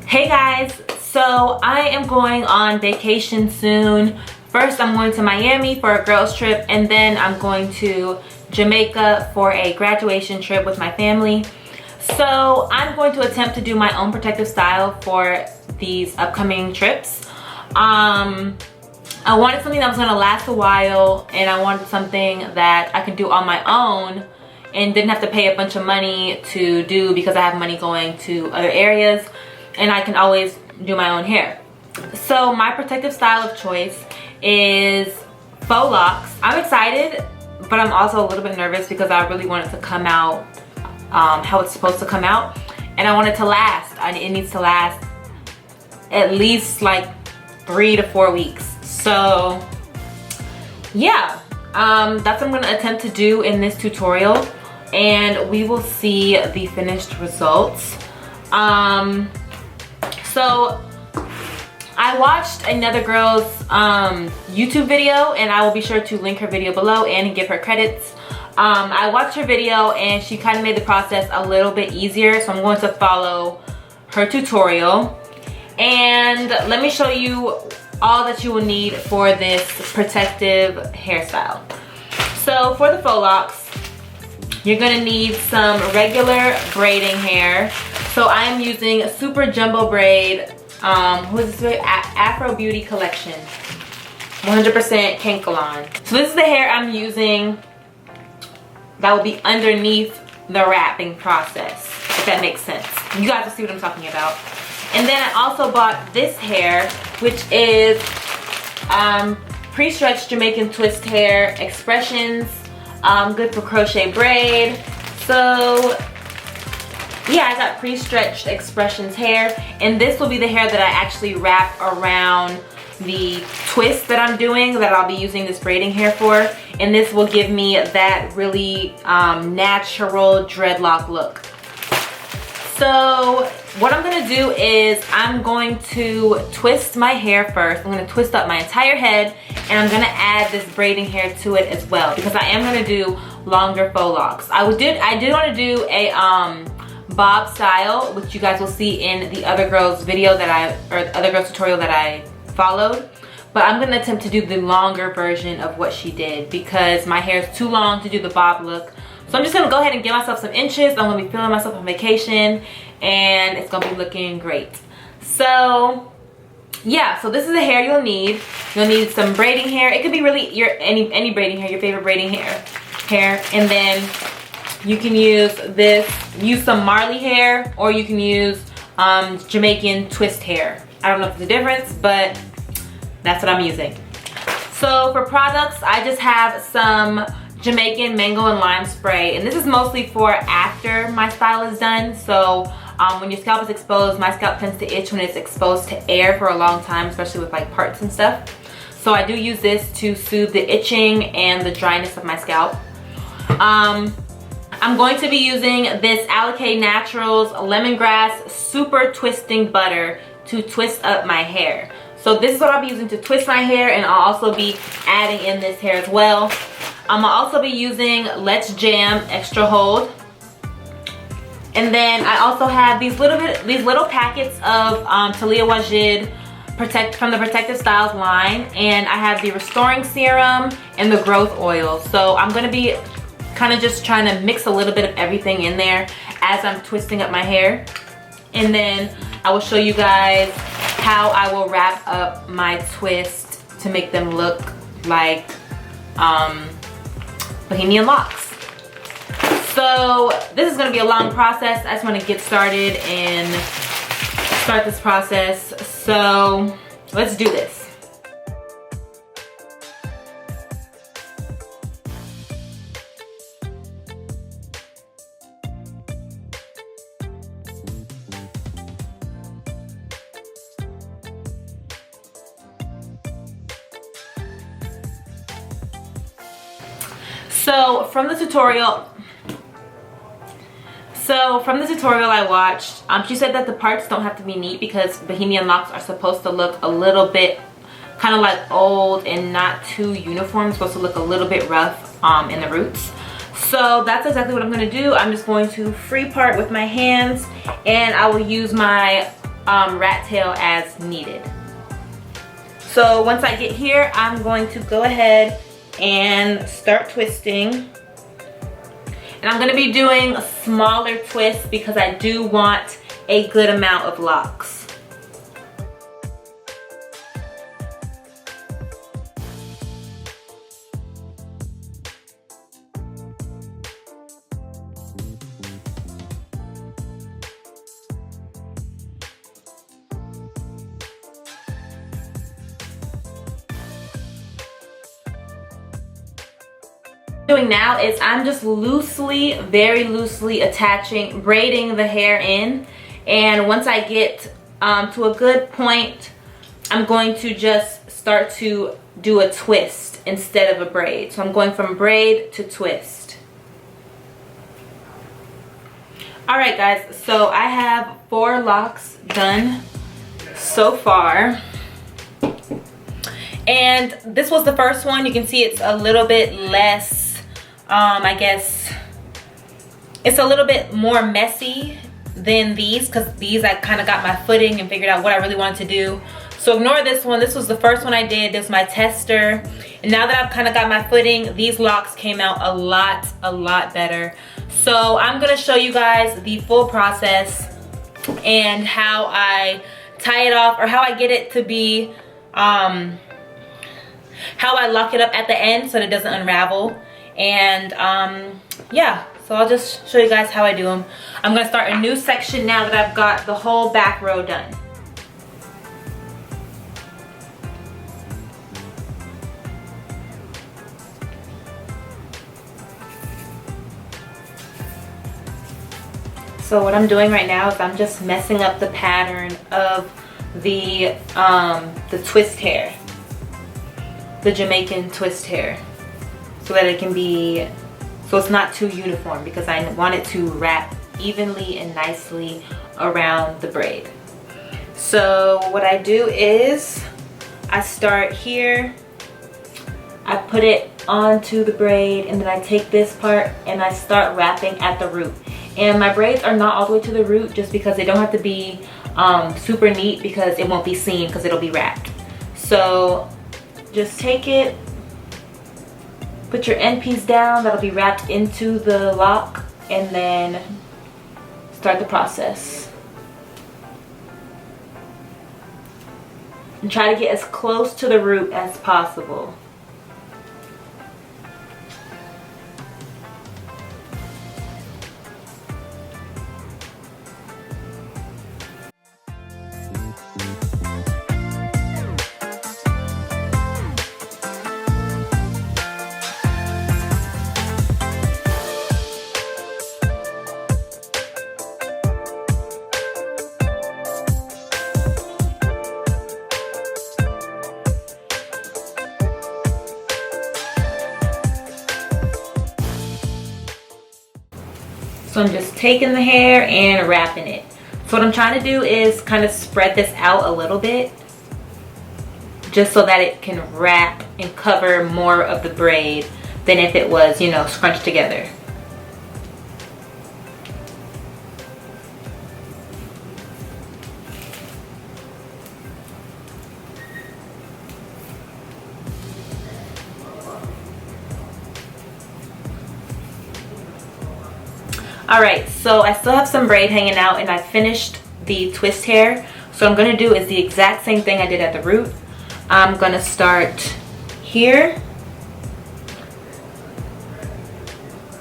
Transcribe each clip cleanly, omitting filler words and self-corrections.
Hey guys, so I am going on vacation soon. First I'm going to Miami for a girls trip, and then I'm going to Jamaica for a graduation trip with my family. So I'm going to attempt to do my own protective style for these upcoming trips. I wanted something that was going to last a while, and I wanted something that I could do on my own and didn't have to pay a bunch of money to do because I have money going to other areas and I can always do my own hair. So my protective style of choice is faux locks. I'm excited, but I'm also a little bit nervous because I really want it to come out how it's supposed to come out, and I want it to last. It needs to last at least like 3 to 4 weeks. So yeah, that's what I'm going to attempt to do in this tutorial, and we will see the finished results. So I watched another girl's YouTube video, and I will be sure to link her video below and give her credits. I watched her video and she kind of made the process a little bit easier, so I'm going to follow her tutorial. And let me show you all that you will need for this protective hairstyle. So for the faux locks, you're gonna need some regular braiding hair. So I'm using a super jumbo braid, who's this, AfroBeauty collection, 100% Kankalon. So this is the hair I'm using that will be underneath the wrapping process, if that makes sense. You guys will see what I'm talking about. And then I also bought this hair, which is pre-stretched Jamaican twist hair, Xpressions, good for crochet braid. So yeah, I got pre-stretched Xpressions hair, and this will be the hair that I actually wrap around the twist that I'm doing, that I'll be using this braiding hair for, and this will give me that really natural dreadlock look. So what I'm gonna do is I'm going to twist my hair first. I'm gonna twist up my entire head, and I'm gonna add this braiding hair to it as well, because I am gonna do longer faux locks. I did want to do a bob style, which you guys will see in the other girl's video or other girl's tutorial that I followed, but I'm gonna attempt to do the longer version of what she did because my hair is too long to do the bob look. So I'm just gonna go ahead and give myself some inches. I'm gonna be feeling myself on vacation, and it's gonna be looking great. So yeah, so this is the hair you'll need. You'll need some braiding hair. It could be really any braiding hair, your favorite braiding hair, and then you can use some Marley hair, or you can use Jamaican twist hair. I don't know if there's a difference, but that's what I'm using. So for products, I just have some Jamaican mango and lime spray, and this is mostly for after my style is done. So when your scalp is exposed, my scalp tends to itch when it's exposed to air for a long time, especially with like parts and stuff. So I do use this to soothe the itching and the dryness of my scalp. I'm going to be using this Alikay Naturals lemongrass super twisting butter to twist up my hair. So this is what I'll be using to twist my hair, and I'll also be adding in this hair as well. I'll also be using Let's Jam Extra Hold. And then I also have these little packets of Talia Wajid from the Protective Styles line, and I have the Restoring Serum and the Growth Oil. So I'm gonna be kind of just trying to mix a little bit of everything in there as I'm twisting up my hair. And then I will show you guys how I will wrap up my twist to make them look like Bohemian locks. So this is going to be a long process. I just want to get started and start this process. So let's do this. So from the tutorial I watched, she said that the parts don't have to be neat because Bohemian locks are supposed to look a little bit kind of like old and not too uniform. It's supposed to look a little bit rough in the roots. So that's exactly what I'm gonna do. I'm just going to free part with my hands, and I will use my rat tail as needed. So once I get here, I'm going to go ahead and start twisting. And I'm gonna be doing smaller twists because I do want a good amount of locks. Doing now is I'm just loosely, very loosely braiding the hair in, and once I get to a good point, I'm going to just start to do a twist instead of a braid. So I'm going from braid to twist. Alright guys, so I have 4 locks done so far. And this was the first one. You can see it's a little bit less, I guess it's a little bit more messy than these, because these I kind of got my footing and figured out what I really wanted to do. So ignore this one. This was the first one I did. This was my tester. And now that I've kind of got my footing, these locks came out a lot better. So I'm going to show you guys the full process and how I tie it off, or how I get it to be, how I lock it up at the end so that it doesn't unravel. And yeah, so I'll just show you guys how I do them. I'm gonna start a new section now that I've got the whole back row done. So what I'm doing right now is I'm just messing up the pattern of the twist hair, the Jamaican twist hair, so that it can be, so it's not too uniform, because I want it to wrap evenly and nicely around the braid. So what I do is I start here, I put it onto the braid, and then I take this part and I start wrapping at the root. And my braids are not all the way to the root, just because they don't have to be super neat, because it won't be seen because it'll be wrapped. So just take it, put your end piece down, that'll be wrapped into the lock, and then start the process. And try to get as close to the root as possible. So I'm just taking the hair and wrapping it. So what I'm trying to do is kind of spread this out a little bit, just so that it can wrap and cover more of the braid than if it was, you know, scrunched together. Alright, so I still have some braid hanging out, and I finished the twist hair. So what I'm going to do is the exact same thing I did at the root. I'm going to start here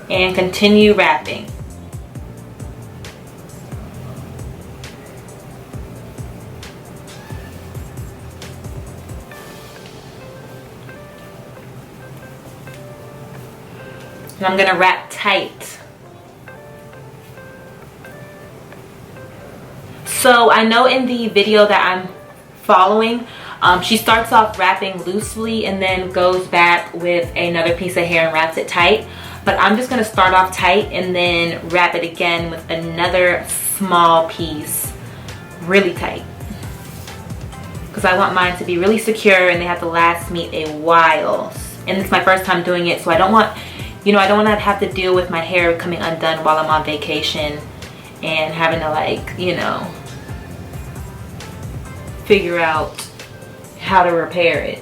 and continue wrapping. And I'm going to wrap tight. So I know in the video that I'm following, she starts off wrapping loosely and then goes back with another piece of hair and wraps it tight. But I'm just going to start off tight and then wrap it again with another small piece really tight, because I want mine to be really secure and they have to last me a while. And it's my first time doing it, so I don't want, you know, I don't want to have to deal with my hair coming undone while I'm on vacation and having to, like, you know, figure out how to repair it.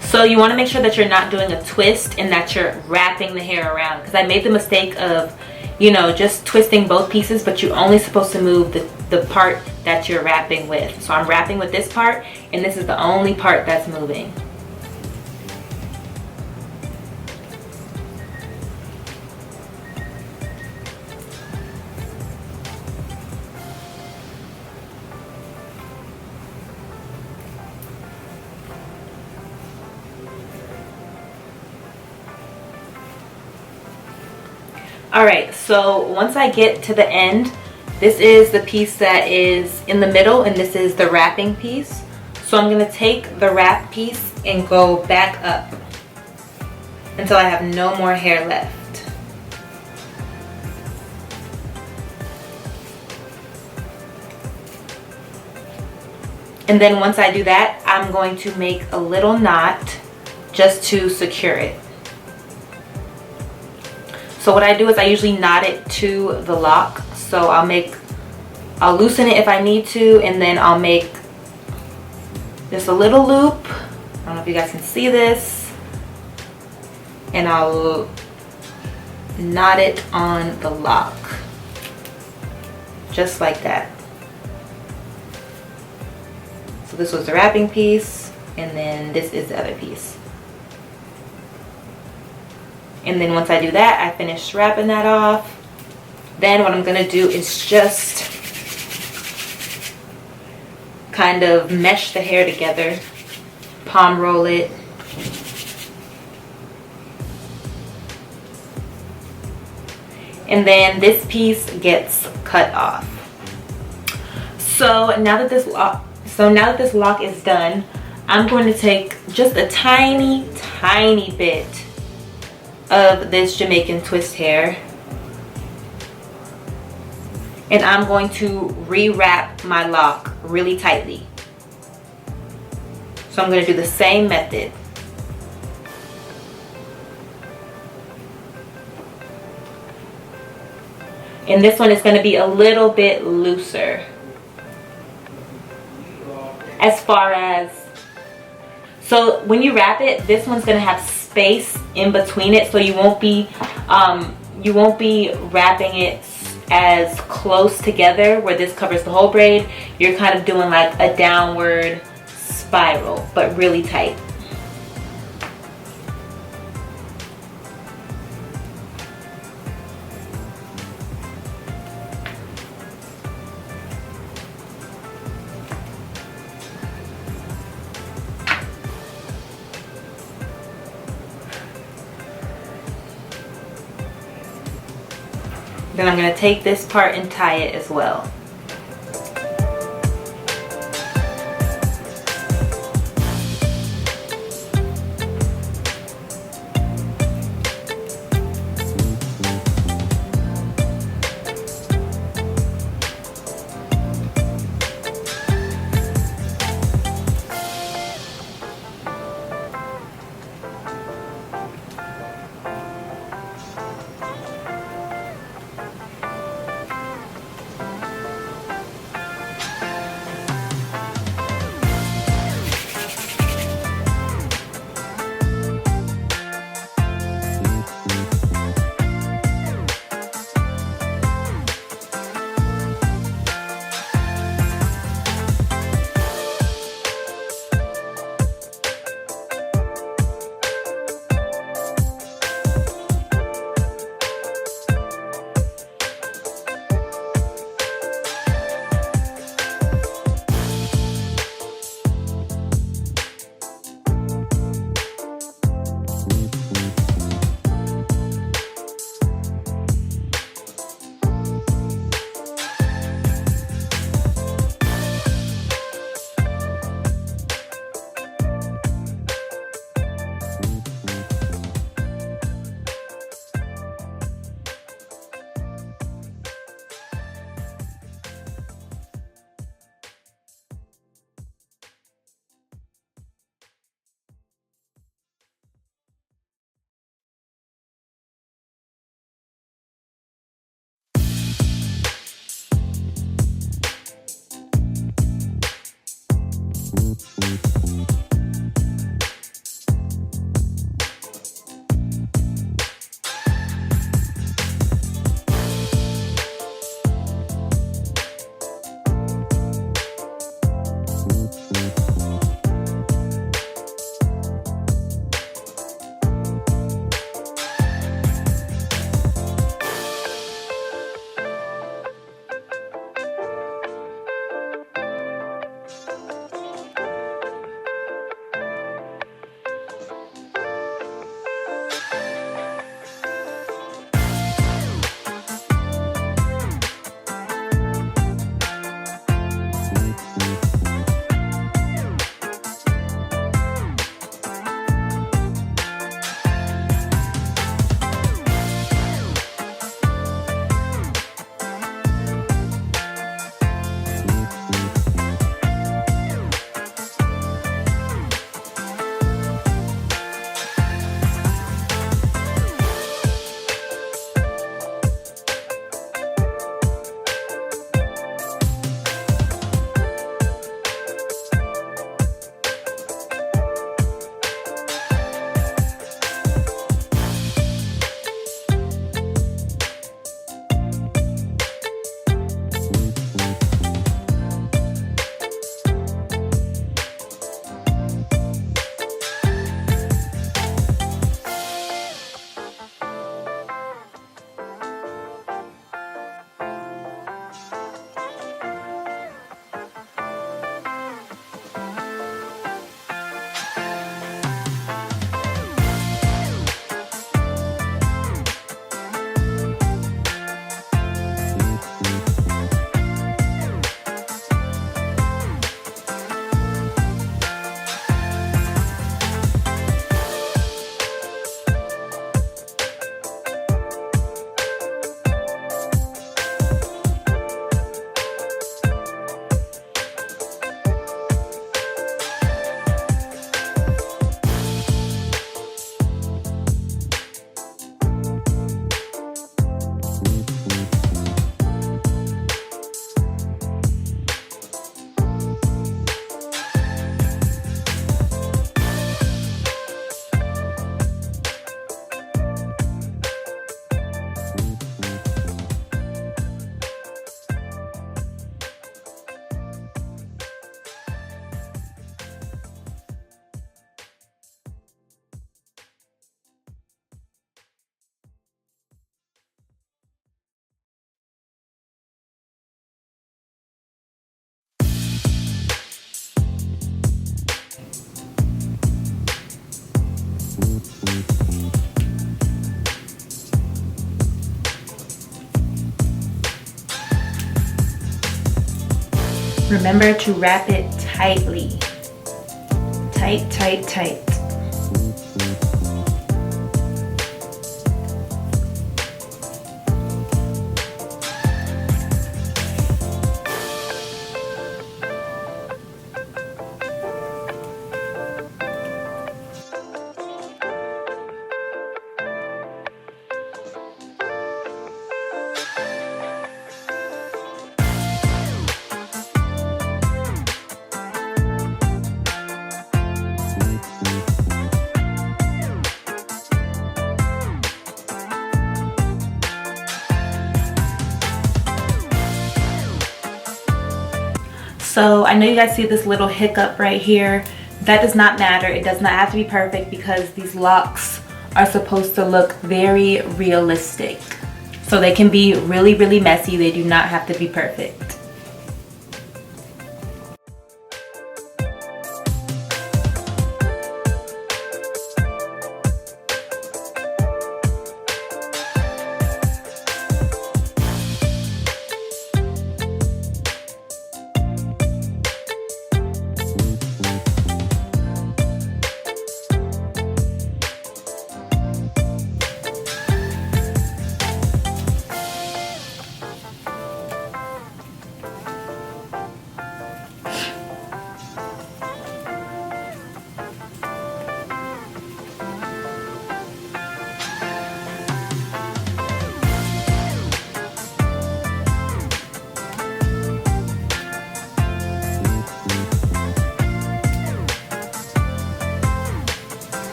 So you want to make sure that you're not doing a twist and that you're wrapping the hair around, because I made the mistake of, you know, just twisting both pieces, but you're only supposed to move the part that you're wrapping with. So I'm wrapping with this part, and this is the only part that's moving. Alright, so once I get to the end, this is the piece that is in the middle, and this is the wrapping piece. So I'm going to take the wrap piece and go back up until I have no more hair left. And then once I do that, I'm going to make a little knot just to secure it. So what I do is I usually knot it to the lock. So I'll loosen it if I need to, and then I'll make just a little loop. I don't know if you guys can see this. And I'll knot it on the lock. Just like that. So this was the wrapping piece, and then this is the other piece. And then once I do that, I finish wrapping that off. Then what I'm gonna do is just kind of mesh the hair together, palm roll it. And then this piece gets cut off. So now that this lock is done, I'm going to take just a tiny bit of this Jamaican twist hair, and I'm going to rewrap my lock really tightly. So I'm going to do the same method. And this one is going to be a little bit looser as far as, so when you wrap it, this one's going to have space in between it, so you won't be wrapping it as close together where this covers the whole braid. You're kind of doing like a downward spiral, but really tight. Then I'm going to take this part and tie it as well. Remember to wrap it tightly. Tight, tight, tight. So I know you guys see this little hiccup right here. That does not matter. It does not have to be perfect because these locks are supposed to look very realistic. So they can be really, really messy. They do not have to be perfect.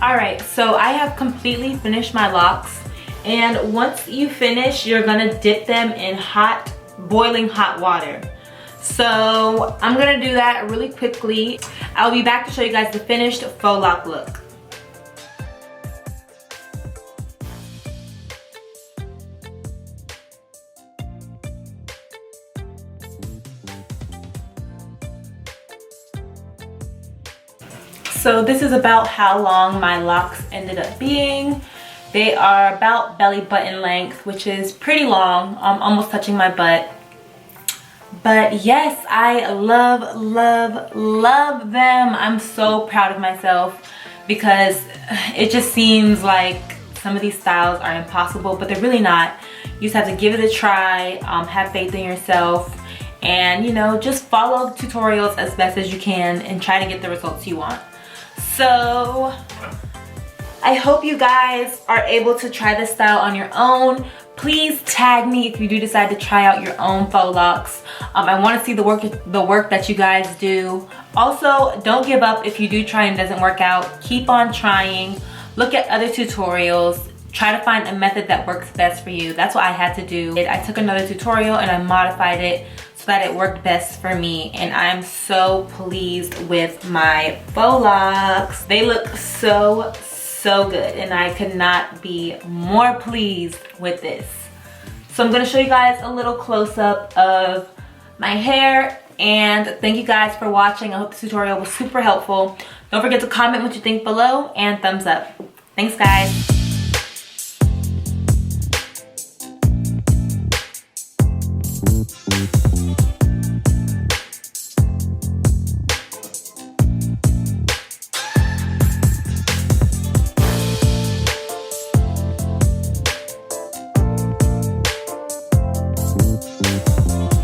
Alright, so I have completely finished my locks, and once you finish, you're gonna dip them in hot, boiling hot water. So I'm gonna do that really quickly. I'll be back to show you guys the finished faux lock look. So this is about how long my locks ended up being. They are about belly button length, which is pretty long, almost touching my butt. But yes, I love, love, love them. I'm so proud of myself because it just seems like some of these styles are impossible, but they're really not. You just have to give it a try, have faith in yourself, and you know, just follow the tutorials as best as you can and try to get the results you want. So I hope you guys are able to try this style on your own. Please tag me if you do decide to try out your own faux locks. I want to see the work that you guys do. Also, don't give up if you do try and it doesn't work out. Keep on trying. Look at other tutorials. Try to find a method that works best for you. That's what I had to do. I took another tutorial and I modified it so that it worked best for me. And I'm so pleased with my faux locks. They look so good, and I could not be more pleased with this. So I'm gonna show you guys a little close-up of my hair, and thank you guys for watching. I hope this tutorial was super helpful. Don't forget to comment what you think below and thumbs up. Thanks guys.